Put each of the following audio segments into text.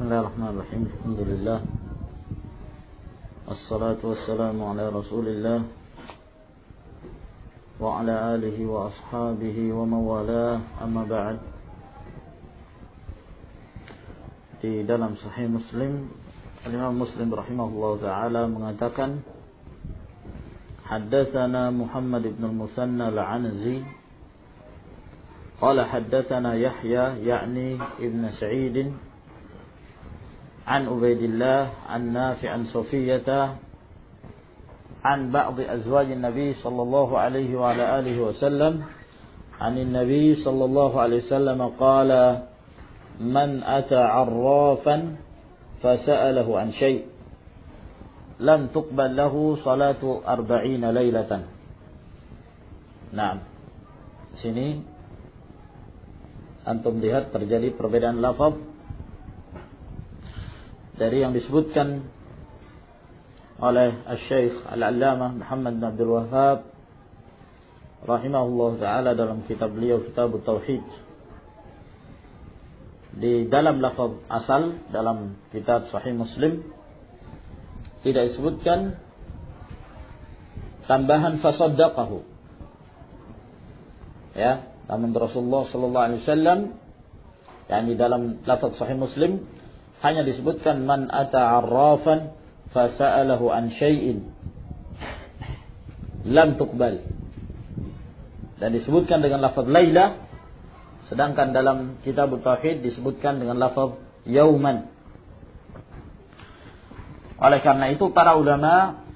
Bismillahirrahmanirrahim. Alhamdulillah. Assalatu wassalamu ala Rasulillah wa ala alihi wa ashabihi wa mawalah. Amma ba'd. Di dalam Sahih Muslim, Imam Muslim rahimahullah ta'ala mengatakan, Haddatsana Muhammad ibn al-Musanna al-Anzi qala haddatsana Yahya ya'ni ibn Sa'id an Ubaidillah an Nafi' an Safiyah عن بعض أزواج النبي صلى الله عليه وعلى آله وسلم عن النبي صلى الله عليه وسلم قال من أتى عرافا فسأله عن شيء لم تقبل له صلاة 40 ليلة. Nah, sini antum lihat terjadi perbedaan lafaz dari yang disebutkan oleh Syekh Al-Allamah Muhammad bin Abdul Wahhab rahimahullah ta'ala dalam kitab beliau Kitab Tauhid. Di dalam lafaz asal dalam kitab Sahih Muslim tidak disebutkan tambahan fasaddaqahu. Ya, namun Rasulullah sallallahu alaihi wasallam yakni dalam lafaz Sahih Muslim hanya disebutkan man ata arrafan fasa'alahu an syai'in lam tuqbal, dan disebutkan dengan lafaz laila, sedangkan dalam kitab tauhid disebutkan dengan lafaz yauman. Oleh karena itu para ulama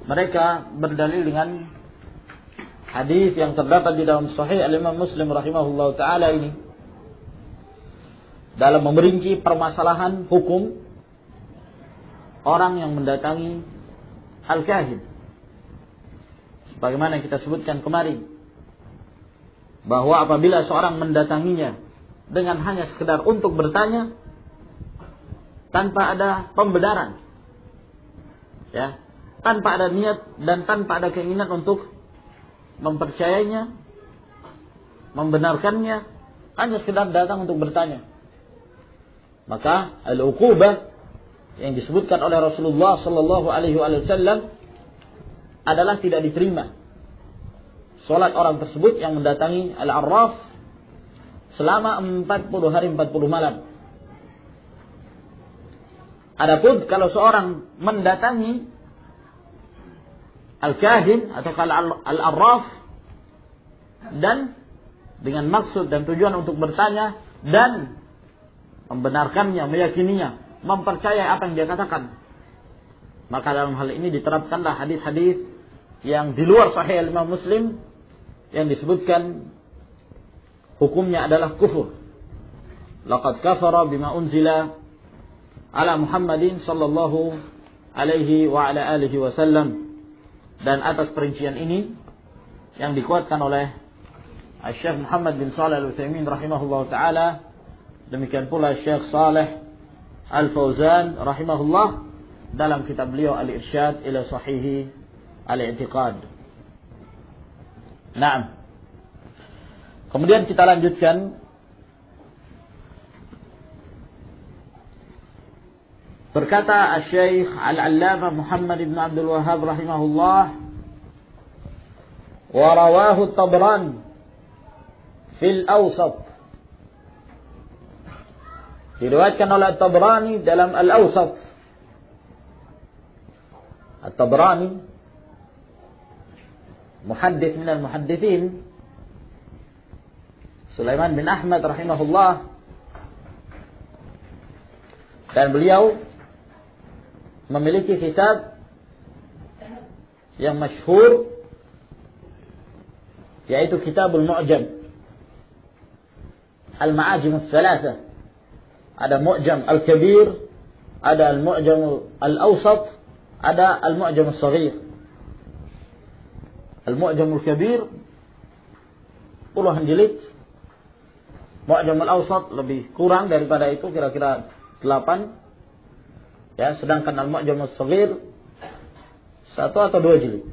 mereka berdalil dengan hadis yang terdapat di dalam Sahih Al-Imam Muslim rahimahullahu taala ini dalam memerinci permasalahan hukum orang yang mendatangi al-kahin. Sebagaimana kita sebutkan kemarin, bahwa apabila seorang mendatanginya dengan hanya sekedar untuk bertanya tanpa ada pembenaran, ya, tanpa ada niat dan tanpa ada keinginan untuk mempercayainya, membenarkannya, hanya sekedar datang untuk bertanya, maka al-uqubah yang disebutkan oleh Rasulullah sallallahu alaihi wasallam adalah tidak diterima salat orang tersebut yang mendatangi al-arraf selama 40 hari 40 malam. Adapun kalau seorang mendatangi al-kahin atau al-arraf dan dengan maksud dan tujuan untuk bertanya dan membenarkannya, meyakininya, mempercayai apa yang dia katakan, maka dalam hal ini diterapkanlah hadis-hadis yang di luar Sahih Imam Muslim yang disebutkan hukumnya adalah kufur. Laqad kafara bima unzila ala Muhammadin sallallahu alaihi wa ala alihi wasallam. Dan atas perincian ini yang dikuatkan oleh Syekh Muhammad bin Shalih Al-Utsaimin rahimahullah taala, demikian pula Syekh Saleh Al-Fauzan rahimahullah dalam kitab beliau Al-Irsyad ila Sahihi Al-I'tiqad. Naam. Kemudian kita lanjutkan berkata Asy-Syaikh Al-Allamah Muhammad ibn Abdul Wahhab rahimahullah, wa rawahu At-Tabrani fil Awsat, diriwayatkan oleh At-Tabrani dalam Al-Awsat. At-Tabrani muhaddits min al-muhadditsin, Sulaiman bin Ahmad rahimahullah, dan beliau memiliki kitab yang masyhur yaitu Kitabul Mu'jam, Al-Ma'ajim Ats-Tsalatsah. Ada Mu'jam Al-Kabir, ada Al-Mu'jam Al-Awsat, ada Al-Mu'jam Al-Saghir. Al-Mu'jam Al-Kabir puluhan jilid, Mu'jam Al-Awsat lebih kurang daripada itu, kira-kira 8, ya, sedangkan Al-Mu'jam Al-Saghir 1 atau 2 jilid.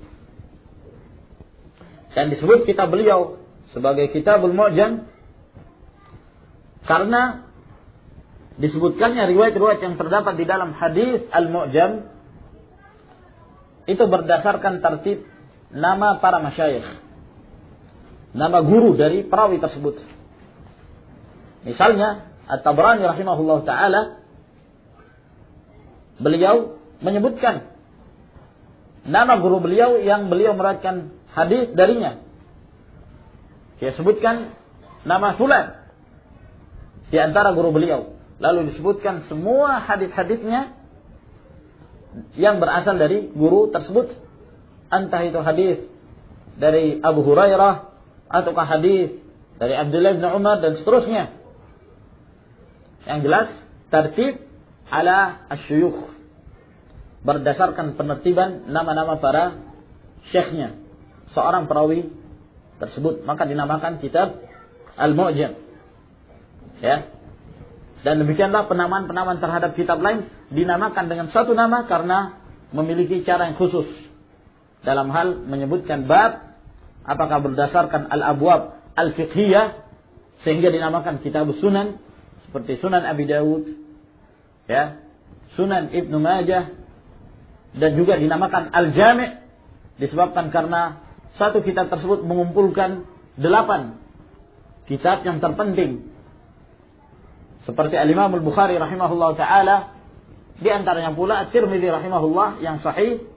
Dan disebut kitab beliau sebagai Kitabul Mu'jam karena disebutkannya riwayat-riwayat yang terdapat di dalam hadis Al-Mu'jam itu berdasarkan tertib nama para masyayikh, nama guru dari perawi tersebut. Misalnya At-Tabrani rahimahullah ta'ala, beliau menyebutkan nama guru beliau yang beliau meriwayatkan hadis darinya. Dia sebutkan nama fulan di antara guru beliau. Lalu disebutkan semua hadis-hadisnya yang berasal dari guru tersebut. Entah itu hadis dari Abu Hurairah ataukah hadis dari Abdullah bin Umar dan seterusnya. Yang jelas tertib ala asyuyukh, berdasarkan penertiban nama-nama para syekhnya seorang perawi tersebut, maka dinamakan kitab Al-Mu'jam. Ya. Dan demikianlah penamaan-penamaan terhadap kitab lain dinamakan dengan suatu nama karena memiliki cara yang khusus dalam hal menyebutkan bab, apakah berdasarkan al-abwab al-fiqhiyah sehingga dinamakan kitab Sunan seperti Sunan Abi Dawud, ya, Sunan Ibnu Majah, dan juga dinamakan Al-Jami' disebabkan karena satu kitab tersebut mengumpulkan 8 kitab yang terpenting. Seperti Al-Imam Al-Bukhari rahimahullah ta'ala, di antaranya pula At-Tirmidzi rahimahullah yang sahih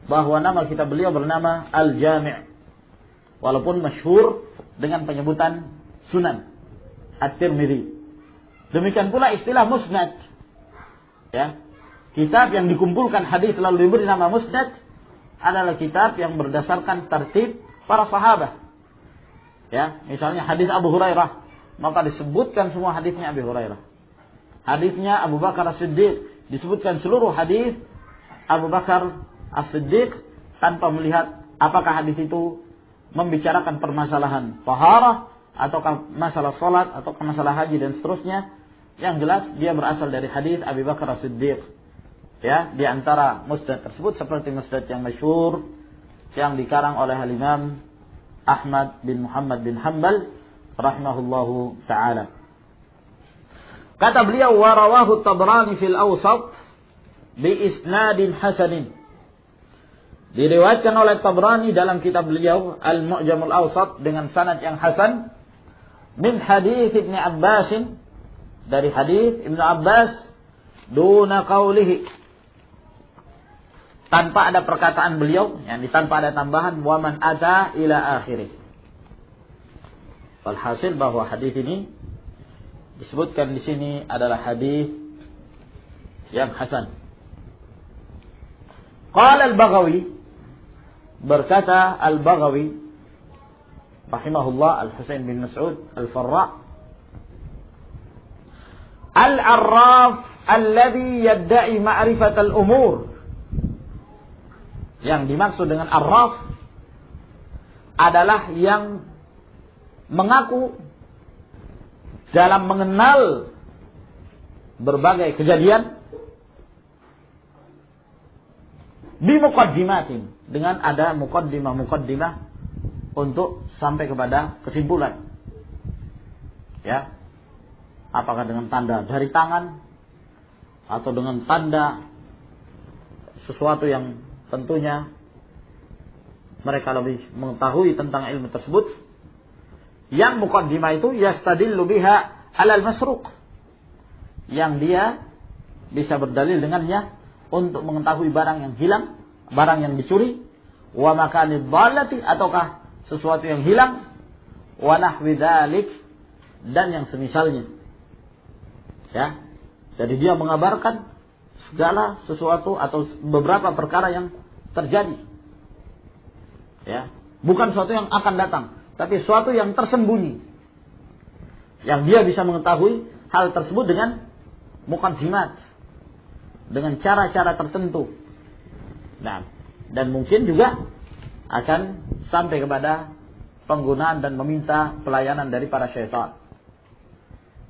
bahwa nama kitab beliau bernama Al-Jami', walaupun masyhur dengan penyebutan Sunan At-Tirmidzi. Demikian pula istilah musnad, ya, kitab yang dikumpulkan hadis lalu diberi nama musnad adalah kitab yang berdasarkan tertib para sahabat. Ya, misalnya hadis Abu Hurairah, maka disebutkan semua hadisnya Abu Hurairah. Hadisnya Abu Bakar As-Siddiq, disebutkan seluruh hadis Abu Bakar As-Siddiq tanpa melihat apakah hadis itu membicarakan permasalahan taharah ataukah masalah salat ataukah masalah haji dan seterusnya. Yang jelas dia berasal dari hadis Abu Bakar As-Siddiq. Ya, di antara musnad tersebut seperti musnad yang masyhur yang dikarang oleh Al-Imam Ahmad bin Muhammad bin Hanbal rahimahullahu ta'ala. Kata beliau, wa rawahu Tabrani fil Awsat bi isnadin hasanin. Diriwayatkan oleh Tabrani dalam kitab beliau Al-Mu'jamul Awsat dengan sanad yang hasan min hadis Ibnu Abbas, dari hadis Ibnu Abbas, duna qaulihi, tanpa ada perkataan beliau, yakni tanpa ada tambahan wa man ata ila akhirih. Walhasil bahwa hadis ini disebutkan di sini adalah hadis yang hasan. Qala Al-Baghawi, berkata Al-Baghawi rahimahullah, Al-Husain bin Mas'ud Al-Farra, Al-Arraf alladhi yadda'i ma'rifat al-umur. Yang dimaksud dengan Arraf adalah yang mengaku dalam mengenal berbagai kejadian bimuqaddimatin, dengan ada muqaddimah untuk sampai kepada kesimpulan. Ya. Apakah dengan tanda jari tangan atau dengan tanda sesuatu yang tentunya mereka lebih mengetahui tentang ilmu tersebut. Yang muqaddimah itu yastadillu biha 'alal masruq, yang dia bisa berdalil dengannya untuk mengetahui barang yang hilang, barang yang dicuri, wa makanid dhalati, ataukah sesuatu yang hilang, wa nahwi dzalik, dan yang semisalnya. Ya. Jadi dia mengabarkan segala sesuatu atau beberapa perkara yang terjadi. Ya. Bukan sesuatu yang akan datang, tapi sesuatu yang tersembunyi. Yang dia bisa mengetahui hal tersebut dengan muqaddimat, dengan cara-cara tertentu. Nah, dan mungkin juga akan sampai kepada penggunaan dan meminta pelayanan dari para syaitan.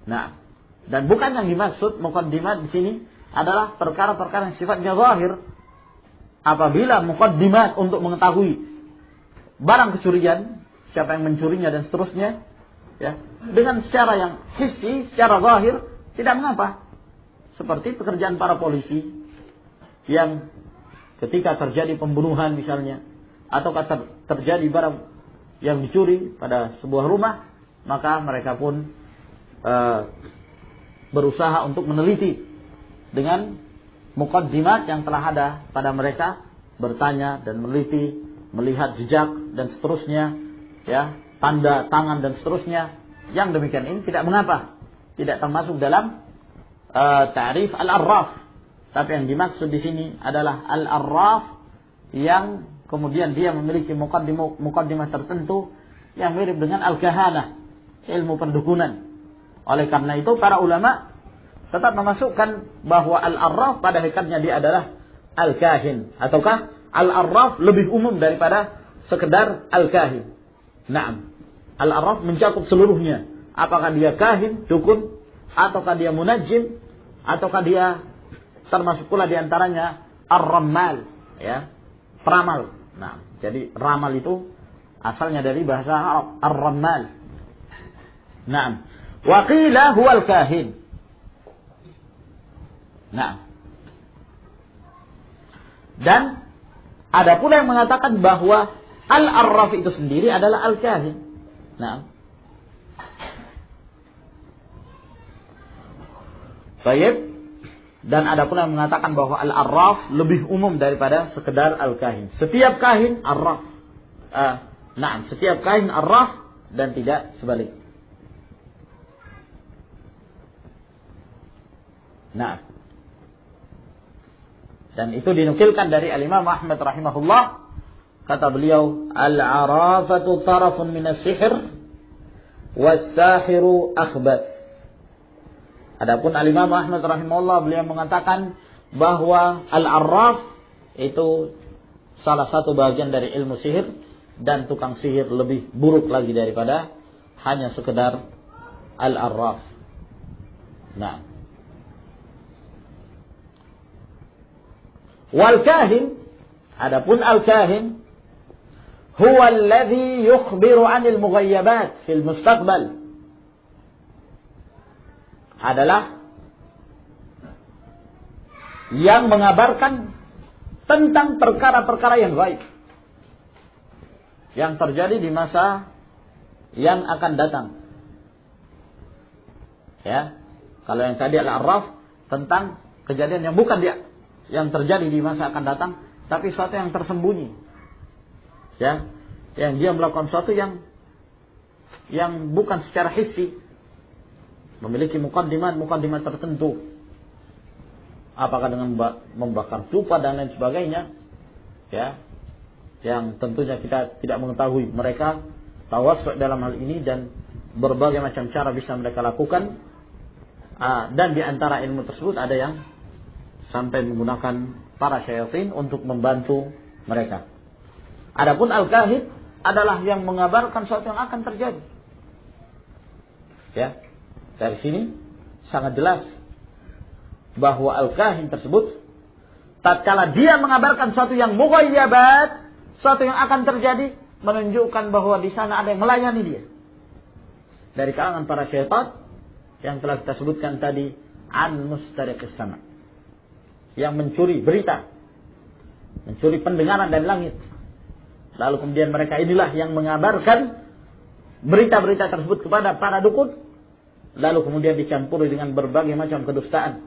Nah, dan bukan yang dimaksud muqaddimat di sini adalah perkara-perkara yang sifatnya zahir. Apabila muqaddimat untuk mengetahui barang kecurian, siapa yang mencurinya dan seterusnya, ya, dengan secara yang hissi, secara zahir, tidak mengapa. seperti pekerjaan para polisi yang ketika terjadi pembunuhan misalnya, atau terjadi barang yang dicuri pada sebuah rumah, maka mereka pun berusaha untuk meneliti dengan muqaddimat yang telah ada pada mereka, bertanya dan meneliti, melihat jejak dan seterusnya, ya, tanda tangan dan seterusnya. Yang demikian ini tidak mengapa, tidak termasuk dalam ta'rif al-arraf. Tapi yang dimaksud di sini adalah al-arraf yang kemudian dia memiliki muqaddimah tertentu yang mirip dengan al-kahanah, ilmu pendukunan. Oleh karena itu para ulama tetap memasukkan bahwa al-arraf pada hakikatnya dia adalah al-kahin, ataukah al-arraf lebih umum daripada sekedar al-kahin. Naam. Al-arraf mencakup seluruhnya. Apakah dia kahin, dukun, ataukah dia munajjim, ataukah dia termasuk pula diantaranya ar-rammal, ya, peramal. Nah, jadi ramal itu asalnya dari bahasa Arab, ar-rammal. Naam. Wa qila huwa al-kahin. Nah. Dan ada pula yang mengatakan bahwa al-arraf itu sendiri adalah al-kahin. Nah. Baik. Dan ada pula yang mengatakan bahwa al-arraf lebih umum daripada sekedar al-kahin. Setiap kahin arraf. Setiap kahin arraf dan tidak sebalik. Nah. Dan itu dinukilkan dari Al-Imam Ahmad rahimahullah. Kata beliau, al-arafatu tarafun minas sihr was-sahiru akhbath. Adapun Al-Imam Ahmad rahimahullah, beliau mengatakan bahwa al-arraf itu salah satu bagian dari ilmu sihir, dan tukang sihir lebih buruk lagi daripada hanya sekedar al-arraf. Nah. Wal kahin, adapun al-kahin huwa alladhi yukhbiru 'anil mughayyabat fil mustaqbal, adalah yang mengabarkan tentang perkara-perkara yang gaib yang terjadi di masa yang akan datang. Ya, kalau yang tadi al-arraf tentang kejadian yang bukan dia yang terjadi di masa akan datang, tapi sesuatu yang tersembunyi. Ya, yang dia melakukan sesuatu yang bukan secara hissi, memiliki muqaddimat tertentu. Apakah dengan membakar dupa dan lain sebagainya, ya, yang tentunya kita tidak mengetahui mereka tawassul dalam hal ini, dan berbagai macam cara bisa mereka lakukan. Dan di antara ilmu tersebut ada yang sampai menggunakan para syaitan untuk membantu mereka. Adapun al-kahin adalah yang mengabarkan sesuatu yang akan terjadi. Ya, dari sini sangat jelas bahwa al-kahin tersebut tatkala dia mengabarkan sesuatu yang mughayyabat, sesuatu yang akan terjadi, menunjukkan bahwa di sana ada yang melayani dia. Dari kalangan para syaitan yang telah kita sebutkan tadi, an mustariqis sama, yang mencuri berita, mencuri pendengaran dari langit. Lalu kemudian mereka inilah yang mengabarkan berita-berita tersebut kepada para dukun, lalu kemudian dicampuri dengan berbagai macam kedustaan.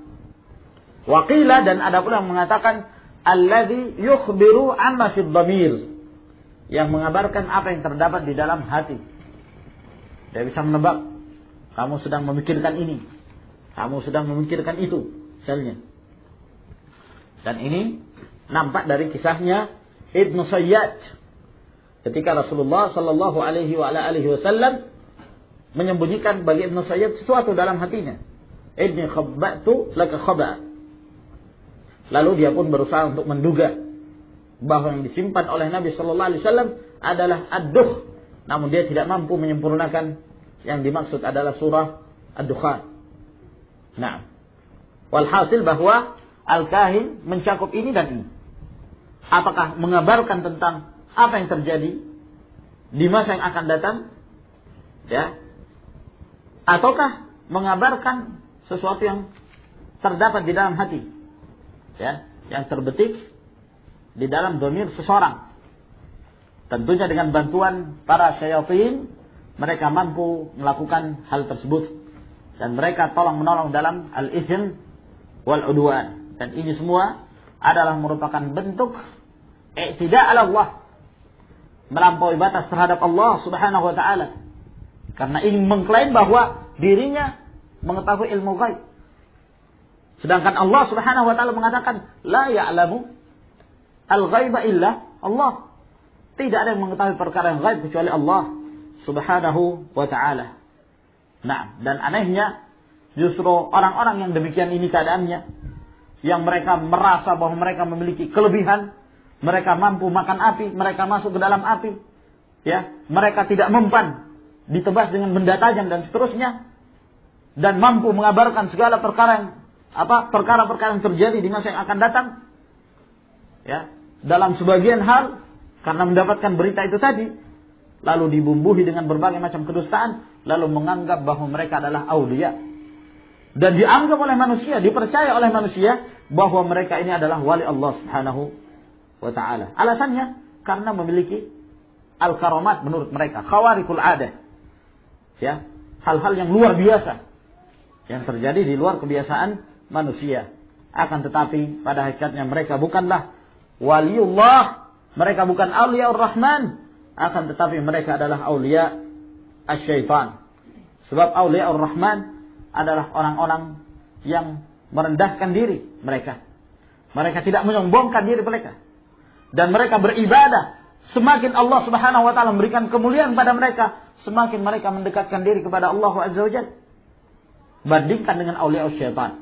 Waqila, dan ada pula yang mengatakan alladzi yukhbiru amma fid dhamir, yang mengabarkan apa yang terdapat di dalam hati. Dia bisa menebak, kamu sedang memikirkan ini, kamu sedang memikirkan itu, misalnya. Dan ini nampak dari kisahnya Ibnu Sayyad, ketika Rasulullah sallallahu alaihi wasallam menyembunyikan bagi Ibnu Sayyad sesuatu dalam hatinya. Inni khabba'tu laka khaba'. Lalu dia pun berusaha untuk menduga bahwa yang disimpan oleh Nabi sallallahu alaihi wasallam adalah ad-dukh, namun dia tidak mampu menyempurnakan yang dimaksud adalah surah ad-dukhan. Nah, walhasil bahwa al-kahin mencakup ini dan ini. Apakah mengabarkan tentang apa yang terjadi di masa yang akan datang, ya, ataukah mengabarkan sesuatu yang terdapat di dalam hati, ya, yang terbetik di dalam dhamir seseorang. Tentunya dengan bantuan para syayatin, mereka mampu melakukan hal tersebut. Dan mereka tolong menolong dalam al-ithn wal-udwan. Dan ini semua adalah merupakan bentuk i'tida' ala Allah, melampaui batas terhadap Allah subhanahu wa ta'ala. Karena ingin mengklaim bahwa dirinya mengetahui ilmu ghaib. Sedangkan Allah subhanahu wa ta'ala mengatakan, la ya'lamu al-ghaiba illa Allah. Tidak ada yang mengetahui perkara yang ghaib kecuali Allah subhanahu wa ta'ala. Nah, dan anehnya, justru orang-orang yang demikian ini keadaannya, yang mereka merasa bahwa mereka memiliki kelebihan, mereka mampu makan api, mereka masuk ke dalam api, ya, mereka tidak mempan ditebas dengan benda tajam dan seterusnya, dan mampu mengabarkan segala perkara perkara-perkara yang terjadi di masa yang akan datang, ya, dalam sebagian hal karena mendapatkan berita itu tadi, lalu dibumbuhi dengan berbagai macam kedustaan, lalu menganggap bahwa mereka adalah aulia, dan dianggap oleh manusia, dipercaya oleh manusia bahwa mereka ini adalah wali Allah subhanahu wa ta'ala. Alasannya karena memiliki al-karamat menurut mereka, khawarikul adah, ya, hal-hal yang luar biasa yang terjadi di luar kebiasaan manusia. Akan tetapi pada hakikatnya mereka bukanlah waliullah, mereka bukan aulia ar-Rahman, akan tetapi mereka adalah aulia asy-syaitan. Sebab aulia ar-Rahman adalah orang-orang yang merendahkan diri mereka. Mereka tidak menyombongkan diri mereka. Dan mereka beribadah. Semakin Allah subhanahu wa ta'ala memberikan kemuliaan pada mereka, semakin mereka mendekatkan diri kepada Allah azza wa jalla. Bandingkan dengan aulia asy-syaitan.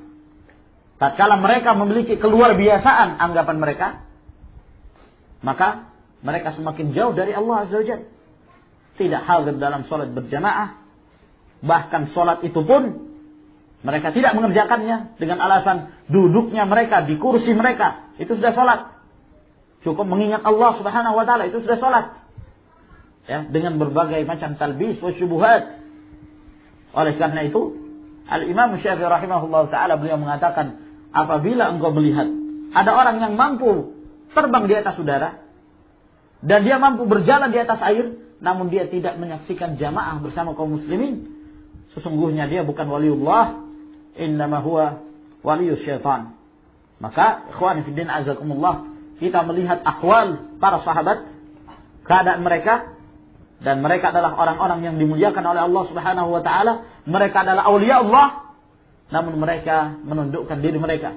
Tatkala mereka memiliki keluar biasaan anggapan mereka, maka mereka semakin jauh dari Allah azza wa jalla. Tidak hadir dalam salat berjamaah. Bahkan salat itu pun mereka tidak mengerjakannya dengan alasan duduknya mereka di kursi mereka, itu sudah salat. Cukup mengingat Allah subhanahu wa ta'ala, itu sudah salat. Ya, dengan berbagai macam talbis wa syubuhat. Oleh karena itu, Al-Imam Syafi'i rahimahullah ta'ala beliau mengatakan, apabila engkau melihat ada orang yang mampu terbang di atas udara, dan dia mampu berjalan di atas air, namun dia tidak menyaksikan jamaah bersama kaum muslimin, sesungguhnya dia bukan waliullah, innama huwa waliyus syaitan. Maka ikhwan fillah azakumullah, kita melihat ahwal para sahabat, keadaan mereka, dan mereka adalah orang-orang yang dimuliakan oleh Allah subhanahu wa ta'ala. Mereka adalah awliya Allah, namun mereka menundukkan diri mereka,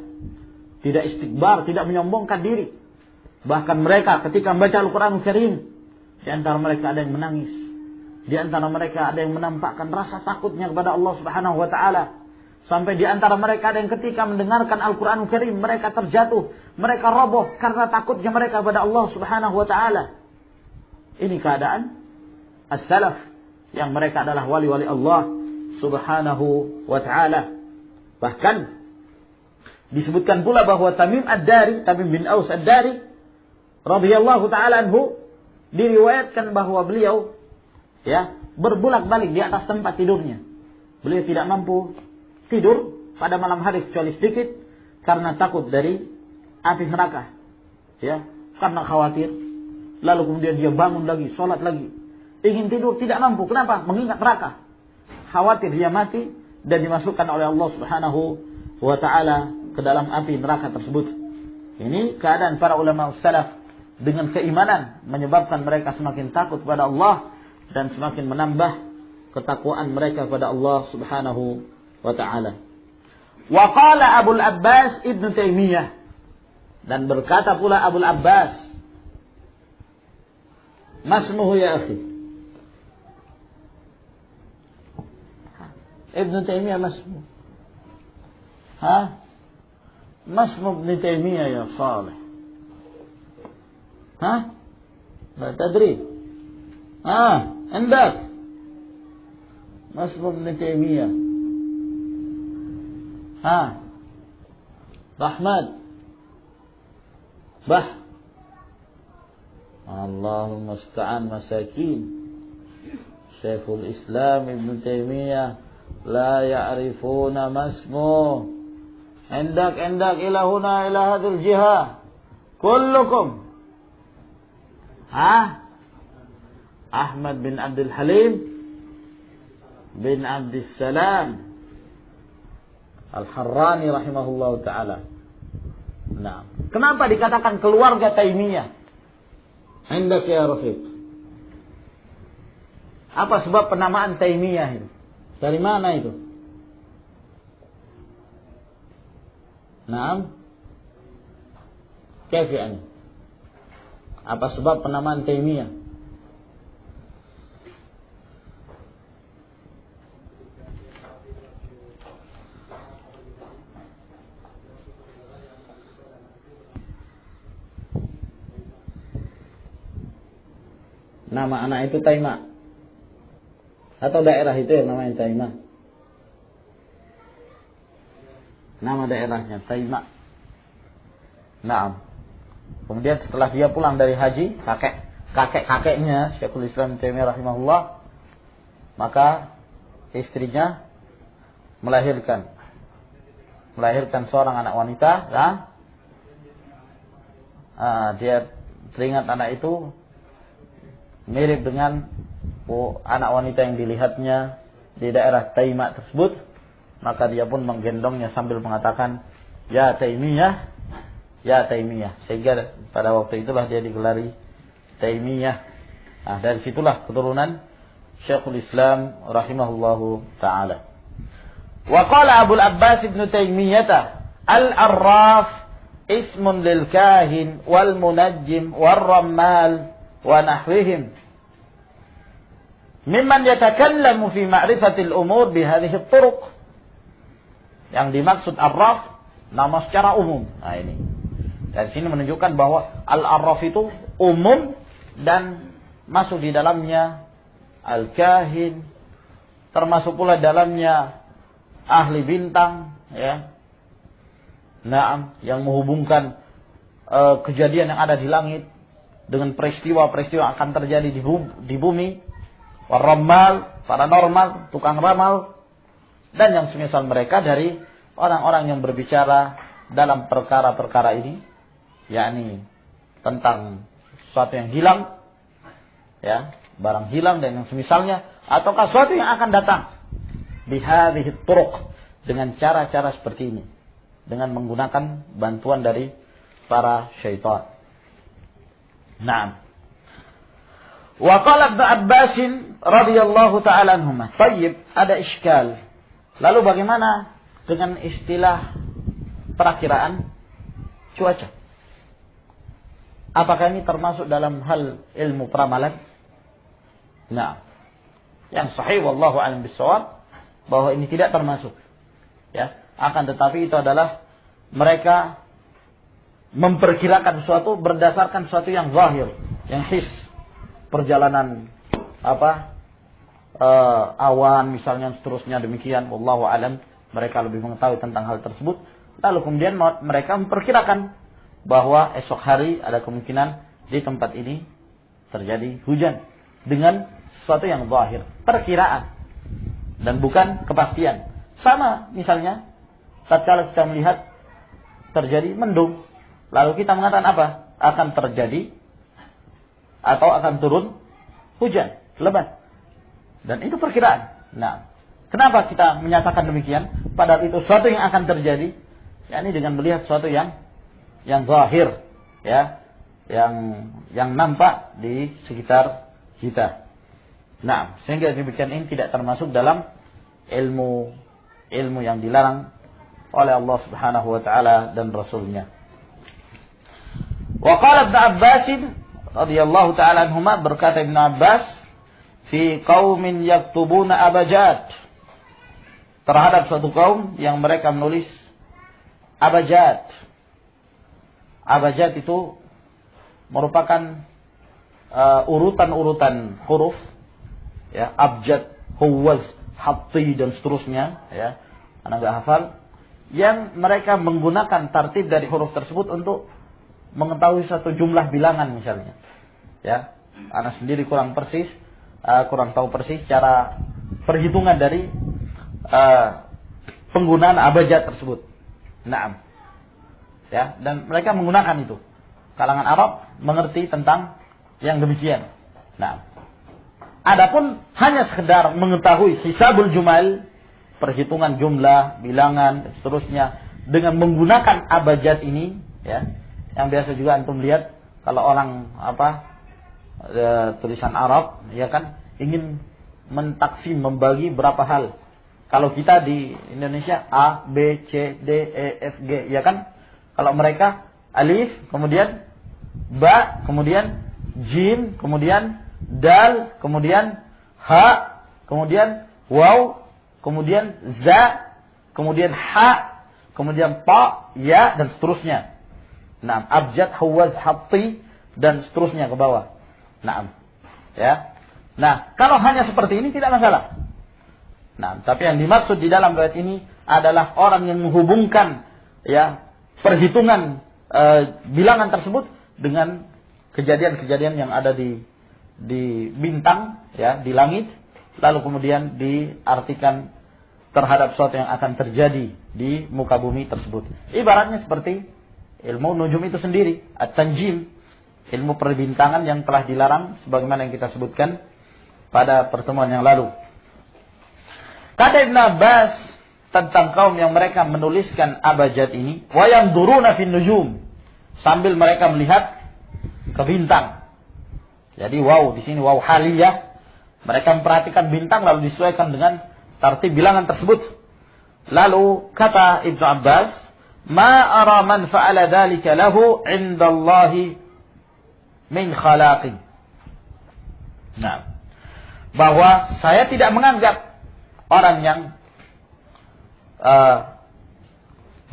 tidak istikbar, tidak menyombongkan diri. Bahkan mereka ketika membaca Al-Quran Karim, di antara mereka ada yang menangis, di antara mereka ada yang menampakkan rasa takutnya kepada Allah subhanahu wa ta'ala. Sampai di antara mereka ada yang ketika mendengarkan Al-Quran Karim, mereka terjatuh, mereka roboh karena takutnya mereka kepada Allah subhanahu wa ta'ala. Ini keadaan as-salaf, yang mereka adalah wali-wali Allah subhanahu wa ta'ala. Bahkan disebutkan pula bahwa Tamim ad-Dari, Tamim bin Aus ad-Dari radhiyallahu ta'ala anhu, diriwayatkan bahwa beliau, ya, berbulak-balik di atas tempat tidurnya. Beliau tidak mampu tidur pada malam hari kecuali sedikit karena takut dari api neraka, ya, karena khawatir. Lalu kemudian dia bangun lagi, sholat lagi, ingin tidur, tidak mampu. Kenapa? Mengingat neraka, khawatir dia mati dan dimasukkan oleh Allah subhanahu wa ta'ala ke dalam api neraka tersebut. Ini keadaan para ulama salaf dengan keimanan menyebabkan mereka semakin takut kepada Allah dan semakin menambah ketakwaan mereka kepada Allah subhanahu wa ta'ala. Wa qala Abul Abbas Ibn Taimiyah, dan berkata pula Abul Abbas, masmuhu ya akhi? Ibn Taimiyah masmuh. Masmuh Ibn Taimiyah ya Salih. لا تدري عندك مسموع ابن تيمية رحمد بح اللهم استعان مساكين شيخ الإسلام ابن تيمية لا يعرفون ما اسمه Endak ila huna ila hadhil jihah. Kullukum. Ahmad bin Abdul Halim bin Abdus Salam Al-Harrani rahimahullahu ta'ala. Nah, kenapa dikatakan keluarga Taimiyah? Hendak ya Rafiq. Apa sebab penamaan Taimiyah itu? Dari mana itu? Naam. Kaifa yani? Apa sebab penamaan Taimiyah? Nama anak itu Taimah. Atau daerah itu yang namanya Taimah? Nama daerahnya Taimah. Naam. Kemudian setelah dia pulang dari haji, kakeknya Syekhul Islam Taimiyah rahimahullah, maka istrinya melahirkan seorang anak wanita, ya. Dia teringat anak itu mirip dengan anak wanita yang dilihatnya di daerah Taimah tersebut, maka dia pun menggendongnya sambil mengatakan, "Ya Taimiyah, ya Taimiyah." Sehingga pada waktu itulah dia digelari Taimiyah. Nah, dari situlah keturunan Syekhul Islam rahimahullahu taala. Wa qala Abu Abbas Ibn Taimiyah, "Al-Arraf ismun lil kahin wal munajjim wal rammal wa nahwihim mimman yatakallamu fi ma'rifatil umur bihadhihi at-turuq." Yang dimaksud Arraf nama secara umum. Nah, ini dari sini menunjukkan bahwa Al-Arraf itu umum dan masuk di dalamnya Al-Kahin, termasuk pula dalamnya ahli bintang, ya. Naam, yang menghubungkan kejadian yang ada di langit dengan peristiwa-peristiwa yang akan terjadi di bumi. Warramal, paranormal, tukang ramal, dan yang semisal mereka dari orang-orang yang berbicara dalam perkara-perkara ini, yakni tentang sesuatu yang hilang, ya, barang hilang dan yang semisalnya, ataukah sesuatu yang akan datang. Bihadhihi turuq, dengan cara-cara seperti ini, dengan menggunakan bantuan dari para syaitan. Naam. Wa qala Ibnu Abbas radhiyallahu ta'ala anhuma. Tayyib, ada iskal. Lalu bagaimana dengan istilah perakiraan cuaca? Apakah ini termasuk dalam hal ilmu peramalan? Nah, yang sahih wallahu a'lam bissawab bahwa ini tidak termasuk. Ya, akan tetapi itu adalah mereka memperkirakan sesuatu berdasarkan sesuatu yang zahir, yang his. Perjalanan awan misalnya, seterusnya demikian, wallahu alam, mereka lebih mengetahui tentang hal tersebut. Lalu kemudian mereka memperkirakan bahwa esok hari ada kemungkinan di tempat ini terjadi hujan dengan sesuatu yang zahir, perkiraan dan bukan kepastian. Sama misalnya tatkala kita melihat terjadi mendung, lalu kita mengatakan apa? Akan terjadi atau akan turun hujan lebat. Dan itu perkiraan. Nah, kenapa kita menyatakan demikian? Padahal itu sesuatu yang akan terjadi, yakni dengan melihat sesuatu yang zahir, ya, yang nampak di sekitar kita. Nah, sehingga demikian ini tidak termasuk dalam ilmu yang dilarang oleh Allah Subhanahu wa taala dan Rasulnya. Wa qala Ibnu Abbas radhiyallahu ta'ala anhuma, berkata Ibnu Abbas, fi qaumin yaktubuna abajad, terhadap satu kaum yang mereka menulis abajad. Abajad itu merupakan urutan-urutan huruf, ya, abjad, huwaz, hatti dan seterusnya, ya. Anak enggak hafal, yang mereka menggunakan tartib dari huruf tersebut untuk mengetahui satu jumlah bilangan misalnya, ya. Anak sendiri kurang tahu persis cara perhitungan dari penggunaan abjad tersebut. Naam. Ya, dan mereka menggunakan itu. Kalangan Arab mengerti tentang yang demikian. Nah, adapun hanya sekedar mengetahui hisabul jumal, perhitungan jumlah, bilangan, dan seterusnya dengan menggunakan abjad ini, ya, yang biasa juga antum lihat kalau orang tulisan Arab, ya kan, ingin mentaksim, membagi berapa hal. Kalau kita di Indonesia A, B, C, D, E, F, G, ya kan? Kalau mereka alif, kemudian ba, kemudian jim, kemudian dal, kemudian ha, kemudian waw, kemudian za, kemudian ha, kemudian ta, ya, dan seterusnya. Nah, abjad, hawaz, hatti, dan seterusnya ke bawah. Nah, ya. Nah, kalau hanya seperti ini tidak masalah. Nah, tapi yang dimaksud di dalam riwayat ini adalah orang yang menghubungkan, ya, perhitungan bilangan tersebut dengan kejadian-kejadian yang ada di bintang, ya, di langit, lalu kemudian diartikan terhadap sesuatu yang akan terjadi di muka bumi tersebut. Ibaratnya seperti ilmu nujum itu sendiri, at-tanjim, ilmu perbintangan yang telah dilarang sebagaimana yang kita sebutkan pada pertemuan yang lalu. Kata Ibn Abbas tentang kaum yang mereka menuliskan abjad ini, wa yanzuruna fin nujum, sambil mereka melihat ke bintang. Jadi wow, di sini wow haliyah. Mereka memperhatikan bintang lalu disesuaikan dengan tartib bilangan tersebut. Lalu kata Ibnu Abbas, "Ma ara man fa'ala dzalika lahu 'indallahi min khalaqin." Nah, bahwa saya tidak menganggap orang yang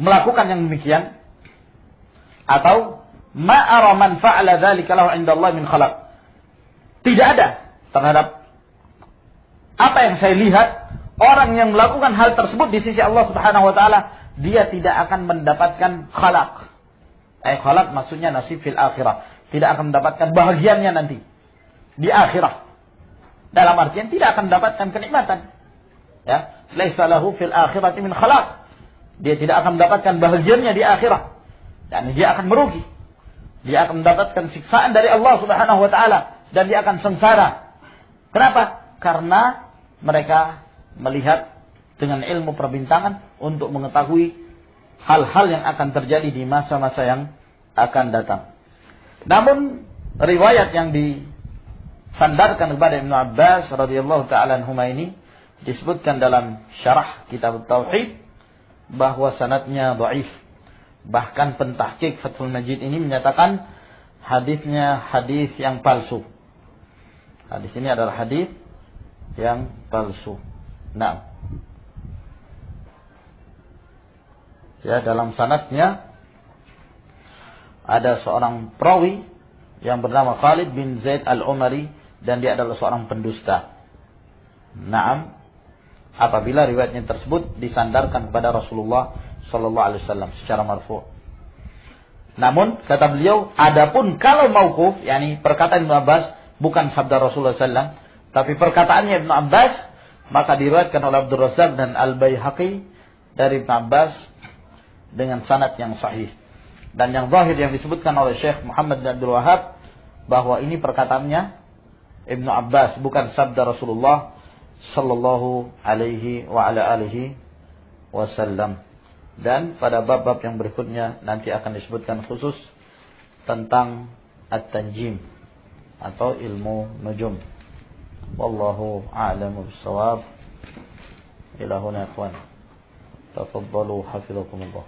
melakukan yang demikian, atau ma ara man fa'ala dzalika lahu 'indallahi min khalaq. Tidak ada terhadap apa yang saya lihat, orang yang melakukan hal tersebut di sisi Allah Subhanahu wa taala, dia tidak akan mendapatkan khalaq. Khalaq maksudnya nasib fil akhirah. Tidak akan mendapatkan bahagiannya nanti di akhirat. Dalam artian tidak akan mendapatkan kenikmatan. Ya, laisa lahu fil akhirati min khalaq. Dia tidak akan mendapatkan bahagiannya di akhirat. Dan dia akan merugi. Dia akan mendapatkan siksaan dari Allah Subhanahu wa taala dan dia akan sengsara. Kenapa? Karena mereka melihat dengan ilmu perbintangan untuk mengetahui hal-hal yang akan terjadi di masa-masa yang akan datang. Namun riwayat yang disandarkan kepada Ibnu Abbas radhiyallahu taala anhuma ini disebutkan dalam syarah kitab Tauhid bahwa sanadnya dhaif. Bahkan pentahqiq Fathul Majid ini menyatakan hadisnya hadis yang palsu. Hadis ini adalah hadis yang palsu. Nah, ya, dalam sanadnya ada seorang perawi yang bernama Khalid bin Zaid al-Umari dan dia adalah seorang pendusta. Naam, apabila riwayatnya tersebut disandarkan kepada Rasulullah sallallahu alaihi wasallam secara marfu'. Namun kata beliau, adapun kalau mauquf, yakni perkataan Ibnu Abbas bukan sabda Rasulullah sallallahu, tapi perkataannya Ibnu Abbas, maka diriwayatkan oleh Abdul Razzaq dan Al-Baihaqi dari Ibnu Abbas dengan sanad yang sahih. Dan yang zahir yang disebutkan oleh Syekh Muhammad bin Abdul Wahhab bahwa ini perkataannya Ibnu Abbas, bukan sabda Rasulullah sallallahu alaihi wa ala alihi wasallam. Dan pada bab-bab yang berikutnya nanti akan disebutkan khusus tentang at-tanjim atau ilmu nujum. Wallahu a'lamu bis-shawab. Ila huna ikhwan. Tafaddalu hafizakumullah.